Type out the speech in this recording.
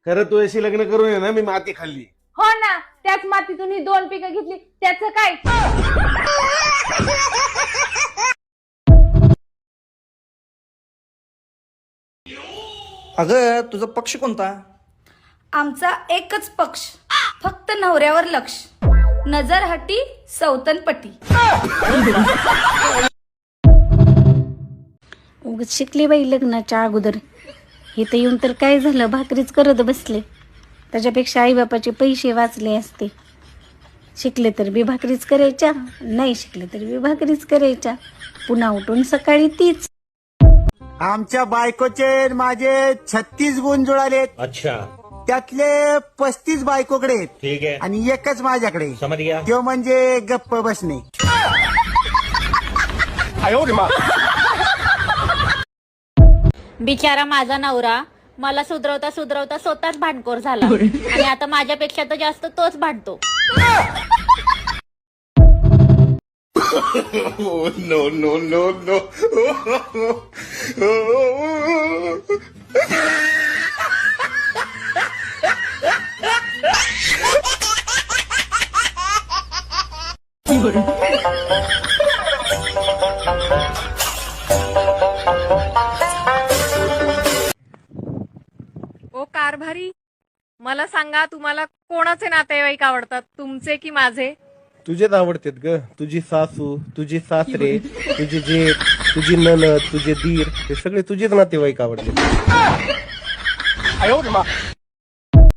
खरं तुझ्याशी लग्न करून आहे ना मी माती खाल्ली. हो ना, त्याच मातीतून ही 2 पिकं घेतली, त्याचं काय? अगं तुझा पक्ष कोणता? आमचा एकच पक्ष, फक्त नवऱ्यावर लक्ष, नजर हटी सौतनपटी. उगाच शिकले बाई लग्नाच्या अगोदर. इथं येऊन तर काय झालं, भाकरीच करत बसले. त्याच्यापेक्षा आईबापाचे पैसे वाचले असते. शिकले तर बी भाकरीच करायच्या, नाही शिकले तर बी भाकरीच करायच्या. पुन्हा उठून सकाळी तीच. आमच्या बायकोचे माझे 36 गुण जुळालेत. अच्छा, त्यातले 35 बायकोकडे आहेत. ठीक आहे. आणि एकच माझ्याकडे, समज गया. तो म्हणजे गप्प बसणे. बिचारा माझा नवरा मला सुधरवता सुधरवता स्वतःच भांडखोर झाला आणि आता माझ्यापेक्षा तर जास्त तोच भांडतो. No no no no. ओ कारभारी, मला सांगा, तुम्हाला कोणाचे नातेवाईक आवडतात, तुमचे की माझे? तुझेच आवडतेत ग. तुझी सासू, तुझे सासरे, तुझे जेठ, तुझी ननद, तुझे दीर, हे सगळे तुझेच नातेवाईक आवडते.